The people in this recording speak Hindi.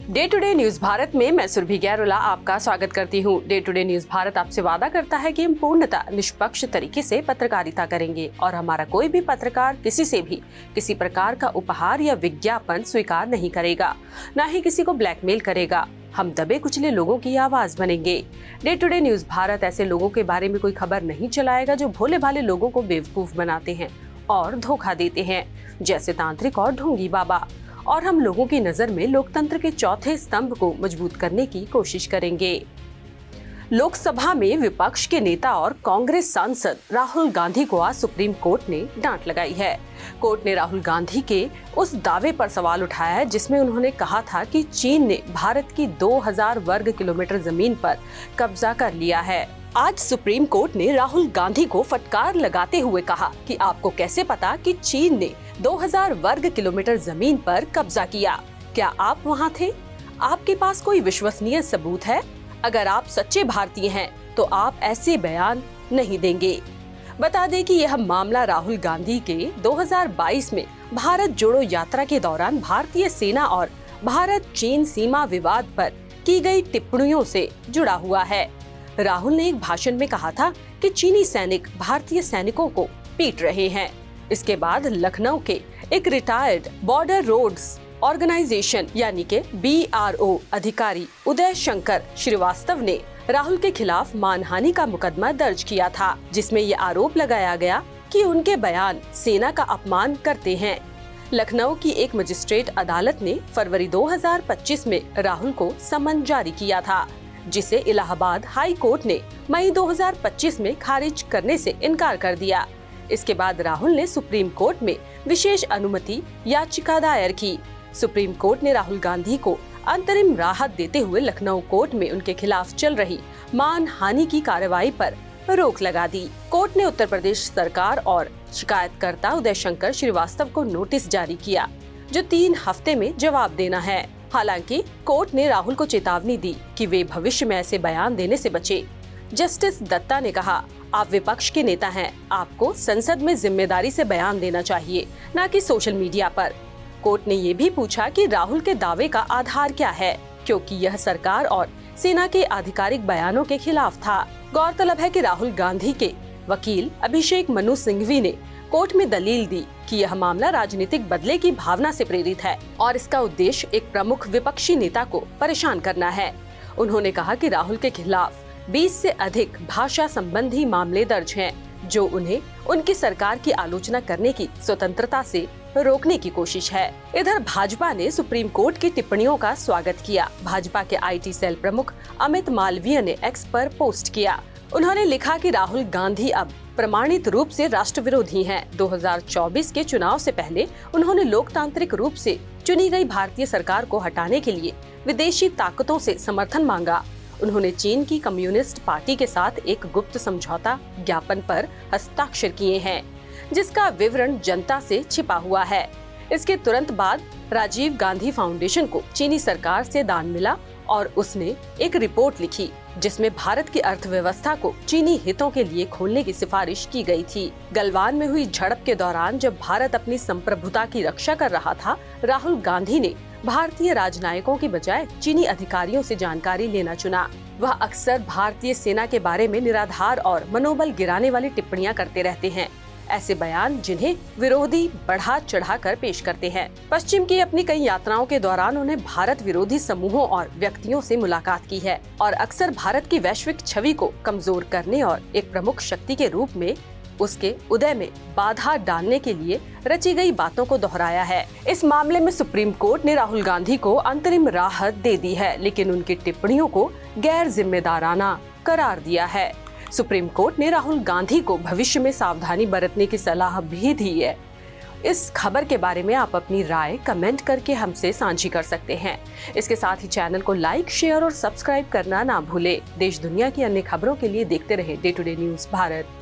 Day to Day News Bharat में मैं सुरभि गैरोला आपका स्वागत करती हूँ। Day to Day News Bharat आपसे वादा करता है कि हम पूर्णतः निष्पक्ष तरीके से पत्रकारिता करेंगे और हमारा कोई भी पत्रकार किसी से भी किसी प्रकार का उपहार या विज्ञापन स्वीकार नहीं करेगा, न ही किसी को ब्लैकमेल करेगा। हम दबे कुचले लोगों की आवाज बनेंगे। Day to Day News Bharat ऐसे लोगों के बारे में कोई खबर नहीं चलाएगा जो भोले भाले लोगों को बेवकूफ बनाते हैं और धोखा देते हैं, जैसे तांत्रिक और ढोंगी बाबा। और हम लोगों की नजर में लोकतंत्र के चौथे स्तंभ को मजबूत करने की कोशिश करेंगे। लोकसभा में विपक्ष के नेता और कांग्रेस सांसद राहुल गांधी को आज सुप्रीम कोर्ट ने डांट लगाई है। कोर्ट ने राहुल गांधी के उस दावे पर सवाल उठाया है जिसमें उन्होंने कहा था कि चीन ने भारत की 2000 वर्ग किलोमीटर जमीन पर कब्जा कर लिया है। आज सुप्रीम कोर्ट ने राहुल गांधी को फटकार लगाते हुए कहा कि आपको कैसे पता कि चीन ने 2000 वर्ग किलोमीटर जमीन पर कब्जा किया? क्या आप वहां थे? आपके पास कोई विश्वसनीय सबूत है? अगर आप सच्चे भारतीय हैं तो आप ऐसे बयान नहीं देंगे। बता दें कि यह मामला राहुल गांधी के 2022 में भारत जोड़ो यात्रा के दौरान भारतीय सेना और भारत चीन सीमा विवाद पर की गई टिप्पणियों से जुड़ा हुआ है। राहुल ने एक भाषण में कहा था कि चीनी सैनिक भारतीय सैनिकों को पीट रहे हैं। इसके बाद लखनऊ के एक रिटायर्ड बॉर्डर रोड्स ऑर्गेनाइजेशन यानी के BRO अधिकारी उदय शंकर श्रीवास्तव ने राहुल के खिलाफ मानहानि का मुकदमा दर्ज किया था, जिसमें ये आरोप लगाया गया कि उनके बयान सेना का अपमान करते हैं। लखनऊ की एक मजिस्ट्रेट अदालत ने फरवरी 2025 में राहुल को समन जारी किया था, जिसे इलाहाबाद हाई कोर्ट ने मई 2025 में खारिज करने से इनकार कर दिया। इसके बाद राहुल ने सुप्रीम कोर्ट में विशेष अनुमति याचिका दायर की। सुप्रीम कोर्ट ने राहुल गांधी को अंतरिम राहत देते हुए लखनऊ कोर्ट में उनके खिलाफ चल रही मानहानि की कार्रवाई पर रोक लगा दी। कोर्ट ने उत्तर प्रदेश सरकार और शिकायतकर्ता उदय शंकर श्रीवास्तव को नोटिस जारी किया, जो 3 हफ्ते में जवाब देना है। हालांकि कोर्ट ने राहुल को चेतावनी दी कि वे भविष्य में ऐसे बयान देने से बचे। जस्टिस दत्ता ने कहा, आप विपक्ष के नेता हैं, आपको संसद में जिम्मेदारी से बयान देना चाहिए, न कि सोशल मीडिया पर। कोर्ट ने ये भी पूछा कि राहुल के दावे का आधार क्या है, क्योंकि यह सरकार और सेना के आधिकारिक बयानों के खिलाफ था। गौरतलब है कि राहुल गांधी के वकील अभिषेक मनु सिंघवी ने कोर्ट में दलील दी कि यह मामला राजनीतिक बदले की भावना से प्रेरित है और इसका उद्देश्य एक प्रमुख विपक्षी नेता को परेशान करना है। उन्होंने कहा कि राहुल के खिलाफ 20 से अधिक भाषा संबंधी मामले दर्ज हैं, जो उन्हें उनकी सरकार की आलोचना करने की स्वतंत्रता से रोकने की कोशिश है। इधर भाजपा ने सुप्रीम कोर्ट की टिप्पणियों का स्वागत किया। भाजपा के IT सेल प्रमुख अमित मालवीय ने X पर पोस्ट किया। उन्होंने लिखा कि राहुल गांधी अब प्रमाणित रूप से राष्ट्र विरोधी हैं। 2024 के चुनाव से पहले उन्होंने लोकतांत्रिक रूप से चुनी गई भारतीय सरकार को हटाने के लिए विदेशी ताकतों से समर्थन मांगा। उन्होंने चीन की कम्युनिस्ट पार्टी के साथ एक गुप्त समझौता ज्ञापन पर हस्ताक्षर किए हैं, जिसका विवरण जनता से छिपा हुआ है। इसके तुरंत बाद राजीव गांधी फाउंडेशन को चीनी सरकार से दान मिला और उसने एक रिपोर्ट लिखी, जिसमें भारत की अर्थव्यवस्था को चीनी हितों के लिए खोलने की सिफारिश की गई थी। गलवान में हुई झड़प के दौरान जब भारत अपनी संप्रभुता की रक्षा कर रहा था, राहुल गांधी ने भारतीय राजनयिकों की बजाय चीनी अधिकारियों से जानकारी लेना चुना। वह अक्सर भारतीय सेना के बारे में निराधार और मनोबल गिराने वाली टिप्पणियां करते रहते हैं, ऐसे बयान जिन्हें विरोधी बढ़ा चढ़ाकर पेश करते हैं। पश्चिम की अपनी कई यात्राओं के दौरान उन्हें भारत विरोधी समूहों और व्यक्तियों से मुलाकात की है और अक्सर भारत की वैश्विक छवि को कमजोर करने और एक प्रमुख शक्ति के रूप में उसके उदय में बाधा डालने के लिए रची गई बातों को दोहराया है। इस मामले में सुप्रीम कोर्ट ने राहुल गांधी को अंतरिम राहत दे दी है, लेकिन उनकी टिप्पणियों को गैर जिम्मेदाराना करार दिया है। सुप्रीम कोर्ट ने राहुल गांधी को भविष्य में सावधानी बरतने की सलाह भी दी है। इस खबर के बारे में आप अपनी राय कमेंट करके हमसे साझी कर सकते हैं। इसके साथ ही चैनल को लाइक, शेयर और सब्सक्राइब करना ना भूले। देश दुनिया की अन्य खबरों के लिए देखते रहे Day to Day News Bharat.